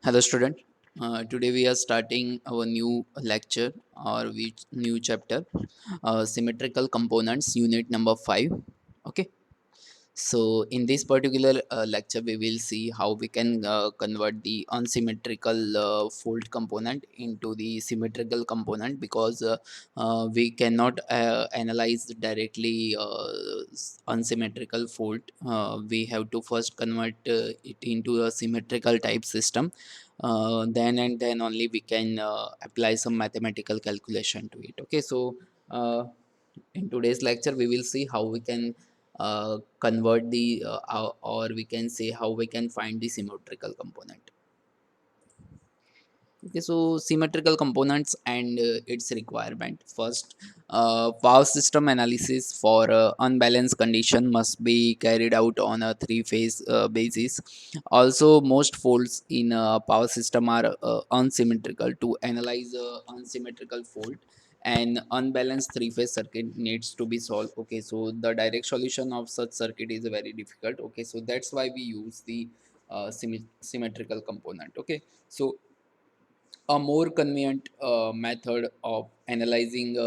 Hello, student. Today we are starting our new lecture or new chapter, symmetrical components, unit number 5. Okay. So in this particular lecture, we will see how we can convert the unsymmetrical fold component into the symmetrical component because we cannot analyze directly unsymmetrical fold. We have to first convert it into a symmetrical type system. Then and then only we can apply some mathematical calculation to it. Okay, so in today's lecture, we will see how we can convert the or we can say how we can find the symmetrical component. Okay, so symmetrical components and its requirement. First, power system analysis for unbalanced condition must be carried out on a three-phase basis. Also, most faults in power system are unsymmetrical. To analyze unsymmetrical fault, an unbalanced three-phase circuit needs to be solved. Okay, so the direct solution of such circuit is very difficult. Okay, so that's why we use the symmetrical component. Okay, so a more convenient method of analyzing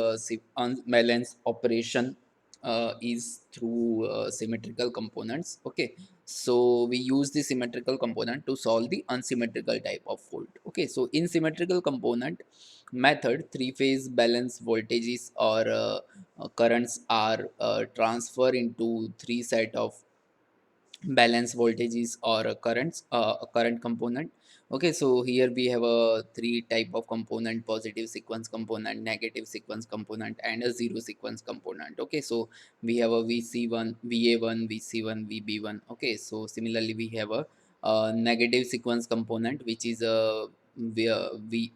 unbalanced operation is through symmetrical components. Okay, so we use the symmetrical component to solve the unsymmetrical type of fault. Okay, so in symmetrical component method, three phase balance voltages or currents are transferred into three set of balance voltages or currents, a current component. Okay, so here we have a three type of component: positive sequence component, negative sequence component, and a zero sequence component. Okay, so we have a vc1, va1, vc1, vb1. Okay, so similarly we have a negative sequence component, which is a va2,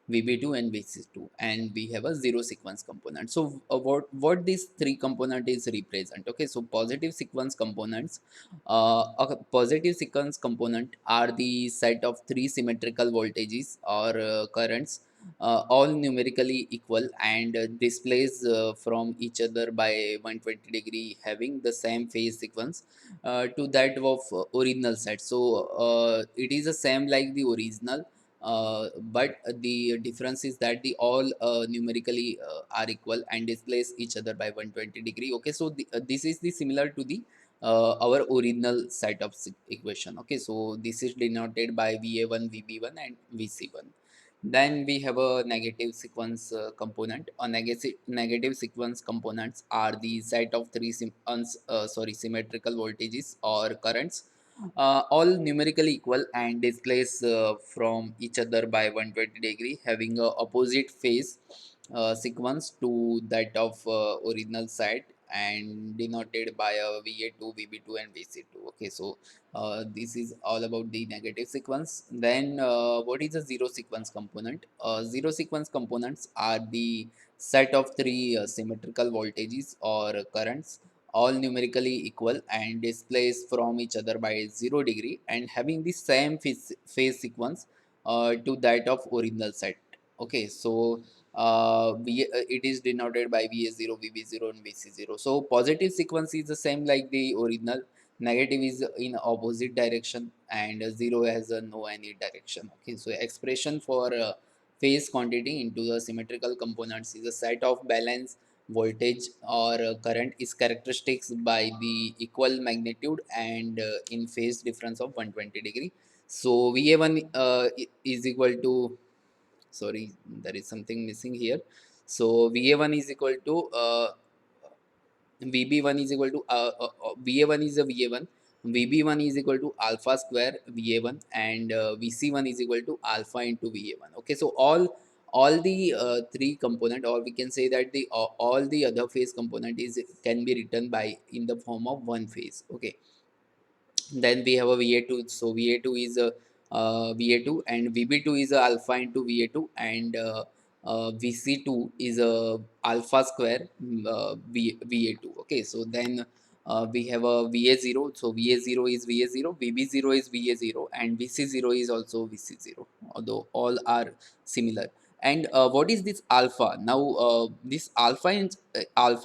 VB2, and VC2, and we have a zero sequence component. So what these three component is represent? Okay, so positive sequence components, a positive sequence component are the set of three symmetrical voltages or currents, all numerically equal and displays from each other by 120 degree, having the same phase sequence to that of original set. So it is the same like the original, but the difference is that the all numerically are equal and displace each other by 120 degree. Okay, so this is the similar to the our original set of equation. Okay, so this is denoted by va1, vb1, and vc1. Then we have a negative sequence component. A negative sequence components are the set of three symmetrical voltages or currents, all numerically equal and displace from each other by 120 degree, having a opposite phase sequence to that of original side and denoted by a va2, vb2, and vc2. Okay, so this is all about the negative sequence. Then what is a zero sequence component? Zero sequence components are the set of three symmetrical voltages or currents, all numerically equal and displaced from each other by 0 degree and having the same phase sequence to that of original set. Okay, so it is denoted by va0, vb0, and vc0. So positive sequence is the same like the original, negative is in opposite direction, and 0 has no any direction. Okay, so expression for phase quantity into the symmetrical components is a set of balance voltage or current is characteristics by the equal magnitude and in phase difference of 120 degree. So va1 is equal to, sorry, there is something missing here. So va1 is equal to VB1 is equal to VA1 is a VA1, VB1 is equal to alpha square VA1, and VC1 is equal to alpha into VA1. Okay, so all the three component, or we can say that the all the other phase component is can be written by in the form of one phase. Okay, then we have a va2. So va2 is a va2, and vb2 is a alpha into va2, and vc2 is a alpha square va2. Okay, so then we have a va0. So va0 is va0, vb0 is va0, and vc0 is also vc0, although all are similar. And what is this alpha? Now, this alpha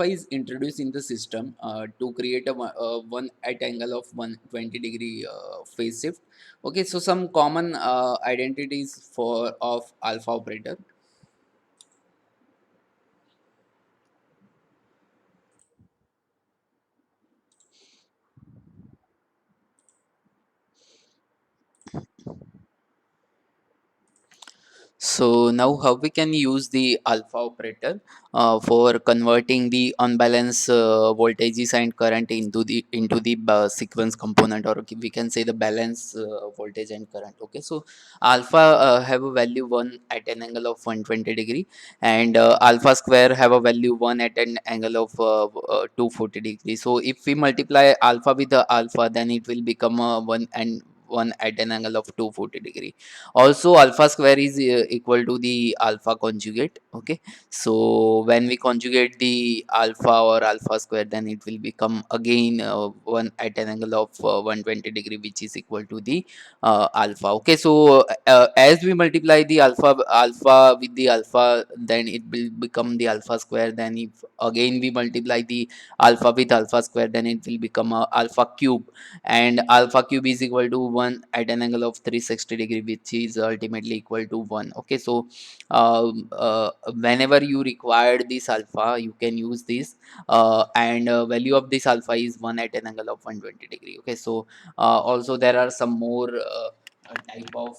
is introduced in the system to create a one at angle of 120-degree phase shift. Okay, so some common identities for of alpha operator. So now how we can use the alpha operator for converting the unbalanced voltages and current into the sequence component, or we can say the balance voltage and current. Okay, so alpha have a value 1 at an angle of 120-degree, and alpha square have a value 1 at an angle of 240-degree. So if we multiply alpha with the alpha, then it will become 1 and 1 at an angle of 240-degree. Also alpha square is equal to the alpha conjugate. Okay, so when we conjugate the alpha or alpha square, then it will become again 1 at an angle of 120-degree, which is equal to the alpha. Okay, so as we multiply the alpha with the alpha, then it will become the alpha square. Then if again we multiply the alpha with alpha square, then it will become alpha cube, and alpha cube is equal to 1 at an angle of 360-degree, which is ultimately equal to 1. Okay, so whenever you require this alpha, you can use this, and value of this alpha is 1 at an angle of 120-degree. Okay, so also there are some more type of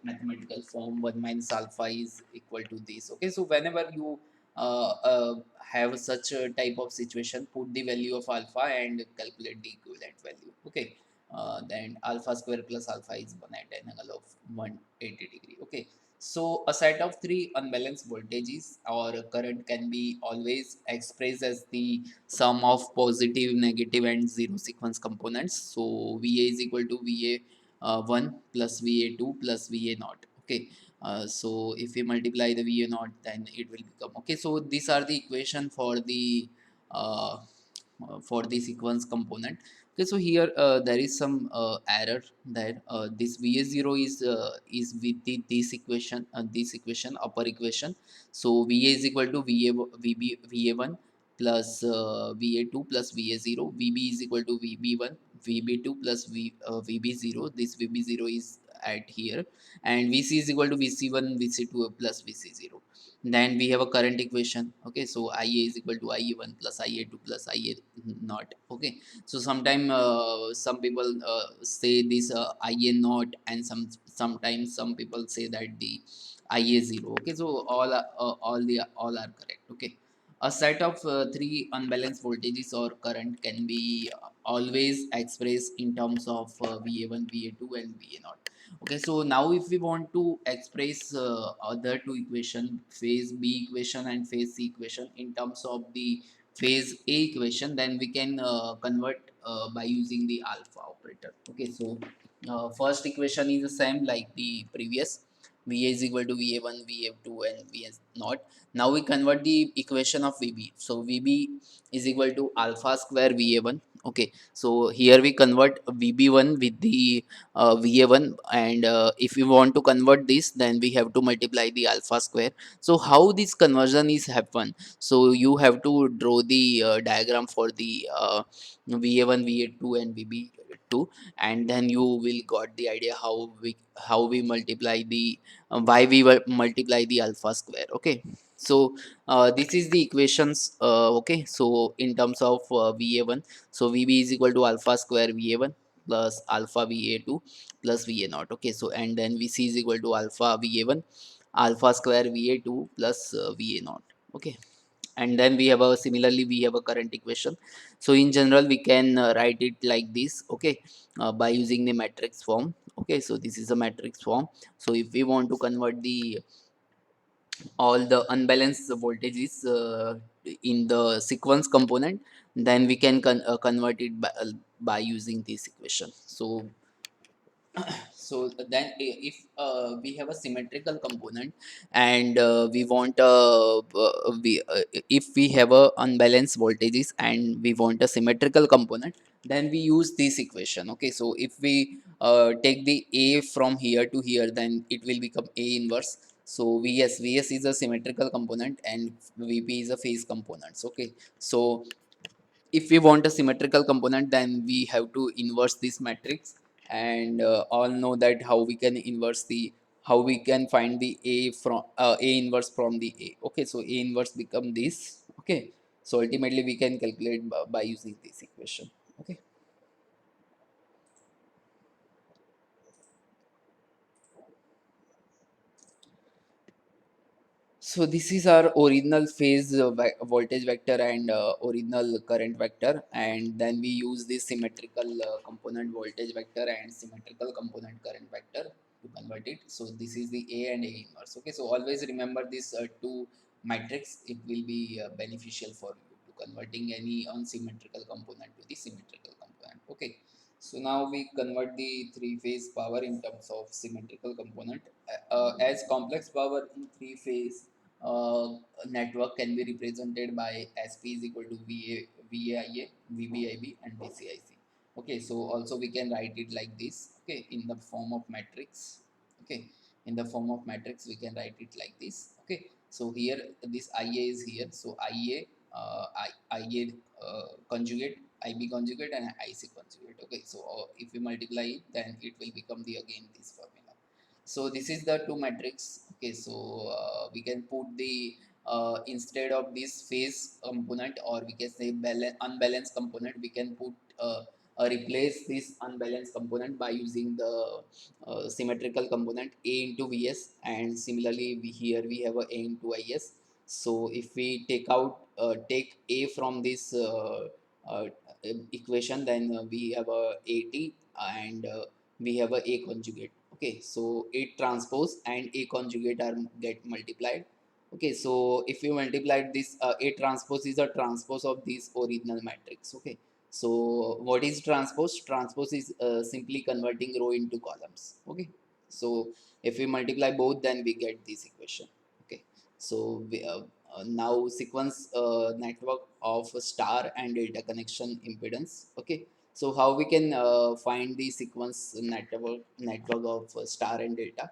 mathematical form. 1 minus alpha is equal to this. Okay, so whenever you have such a type of situation, put the value of alpha and calculate the equivalent value. Okay, then alpha square plus alpha is 1 at an angle of 180-degree. Okay, so a set of three unbalanced voltages or current can be always expressed as the sum of positive, negative, and zero sequence components. So VA is equal to VA 1 plus VA 2 plus VA naught. Okay, so if we multiply the VA naught, then it will become. Okay, so these are the equation uh, for the sequence component. Okay, so here there is some error there. This VA0 is with this equation, upper equation. So VA is equal to VA1 plus VA2 plus VA0. VB is equal to VB1 VB2 plus VB0. This VB0 is at here, and VC is equal to VC1 VC2 plus VC0. Then we have a current equation. Okay, so IA is equal to IA1 plus IA2 plus IA naught. Okay, so sometime some people say this IA naught, and sometimes some people say that the IA 0. Okay, so all are correct. Okay, a set of three unbalanced voltages or current can be always expressed in terms of VA1, VA2, and VA naught. Okay, so now if we want to express other two equation, phase B equation and phase C equation, in terms of the phase A equation, then we can convert by using the alpha operator. Okay, so first equation is the same like the previous. VA is equal to VA1, VA2, and VA naught. Now we convert the equation of VB. So VB is equal to alpha square VA1. Okay, so here we convert VB1 with the VA1, and if we want to convert this, then we have to multiply the alpha square. So how this conversion is happen? So you have to draw the diagram for the VA1, VA2, and VB2, and then you will got the idea how we multiply the why we multiply the alpha square. Okay, so this is the equations. Okay, so in terms of VA1, so VB is equal to alpha square VA1 plus alpha VA2 plus VA naught. Okay, so and then VC is equal to alpha VA1 alpha square VA2 plus VA naught. Okay, and then we have a similarly we have a current equation. So in general we can write it like this. Okay, by using the matrix form. Okay, so this is a matrix form. So if we want to convert the all the unbalanced voltages in the sequence component, then we can convert it by using this equation. So then if we have a symmetrical component, and we want if we have a unbalanced voltages and we want a symmetrical component, then we use this equation. Okay, so if we take the A from here to here, then it will become A inverse. So Vs is a symmetrical component and Vp is a phase components. Okay, so if we want a symmetrical component, then we have to inverse this matrix, and all know that how we can inverse the, how we can find the a from a inverse from the a. Okay, so a inverse become this. Okay, so ultimately we can calculate by using this equation. Okay, so this is our original phase voltage vector and original current vector, and then we use this symmetrical component voltage vector and symmetrical component current vector to convert it. So this is the A and A inverse. Okay, so always remember this two matrix. It will be beneficial for you to converting any unsymmetrical component to the symmetrical component. Okay, so now we convert the three phase power in terms of symmetrical component. As complex power in three phase uh, network can be represented by SP is equal to VAIA, VBIB and VCIC. Okay, so also we can write it like this. Okay, in the form of matrix. Okay, in the form of matrix we can write it like this. Okay, so here this IA is here. So IA, IA conjugate, IB conjugate and IC conjugate. Okay, so if we multiply it, then it will become the again this formula. So this is the two matrix. Okay, so we can put the instead of this phase component, or we can say unbalanced component, we can put replace this unbalanced component by using the symmetrical component A into Vs, and similarly here we have a into Is. So if we take A from this uh, equation, then we have a AT, and we have a conjugate. Okay, so A transpose and A conjugate are get multiplied. Okay, so if you multiply this, A transpose is a transpose of this original matrix. Okay, so what is transpose? Transpose is simply converting row into columns. Okay, so if we multiply both, then we get this equation. Okay, so now sequence network of star and delta connection impedance. Okay, so how we can find the sequence network of star and delta.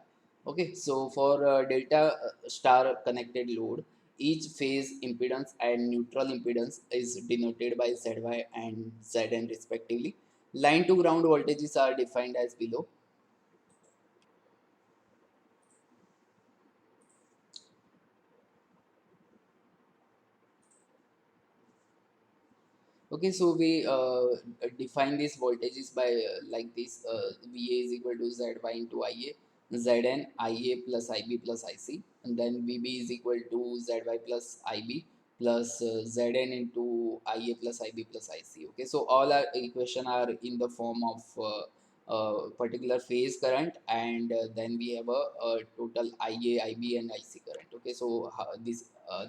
Okay, so for delta star connected load, each phase impedance and neutral impedance is denoted by ZY and Zn respectively. Line to ground voltages are defined as below. Okay, so we define these voltages by like this, VA is equal to ZY into IA, Zn IA plus IB plus IC, and then VB is equal to ZY plus IB plus Zn into IA plus IB plus IC. Okay, so all our equation are in the form of particular phase current, and then we have a total IA, IB and IC current. Okay, so this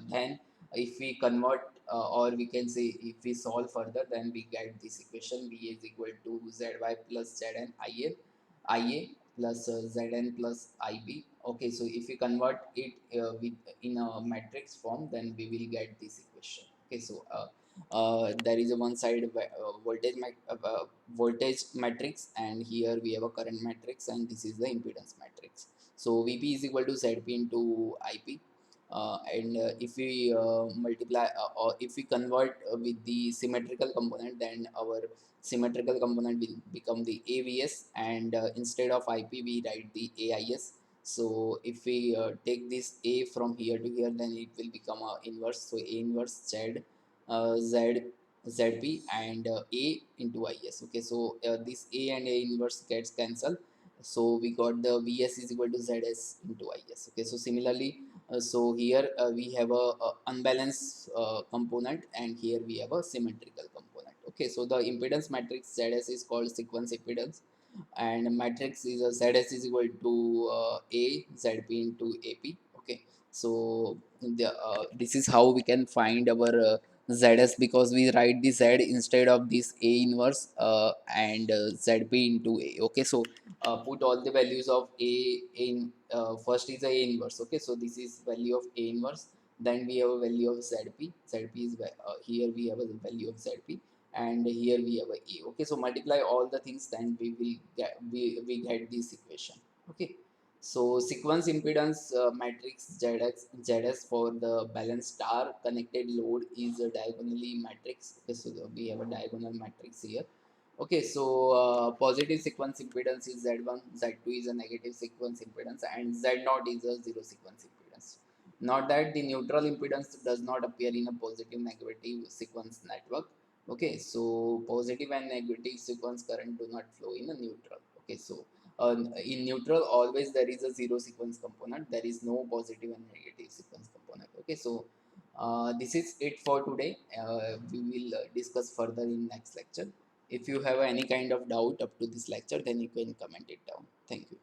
then if we convert, or we can say if we solve further, then we get this equation. V is equal to Zy plus Zn IA plus Zn plus Ib. Okay, so if we convert it with in a matrix form, then we will get this equation. Okay, so there is a one side voltage matrix, and here we have a current matrix, and this is the impedance matrix. So Vp is equal to Zp into Ip, and if we multiply, or if we convert with the symmetrical component, then our symmetrical component will become the AVS, and instead of IP we write the AIS. So if we take this A from here to here, then it will become a inverse. So A inverse Z, Z ZP and A into IS. Okay, so this A and A inverse gets cancelled, so we got the Vs is equal to Zs into Is. Okay, so similarly, so here we have a unbalanced component, and here we have a symmetrical component. Okay, so the impedance matrix Zs is called sequence impedance, and matrix is Zs is equal to A Zp into Ap. Okay, so this is how we can find our Zs, because we write the Z instead of this A inverse and Zp into A. Okay, so put all the values of A in first is A inverse. Okay, so this is value of A inverse. Then we have a value of Zp. Zp is here we have a value of Zp, and here we have a A. Okay, so multiply all the things, then we will get we get this equation. Okay, So sequence impedance matrix ZS for the balanced star connected load is a diagonally matrix. Okay, so we have a diagonal matrix here. Okay, so positive sequence impedance is Z1, Z2 is a negative sequence impedance, and Z0 is a zero sequence impedance. Not that the neutral impedance does not appear in a positive negative sequence network. Okay, so positive and negative sequence current do not flow in a neutral. Okay, so in neutral always there is a zero sequence component, there is no positive and negative sequence component. Okay, so this is it for today. We will discuss further in next lecture. If you have any kind of doubt up to this lecture, then you can comment it down. Thank you.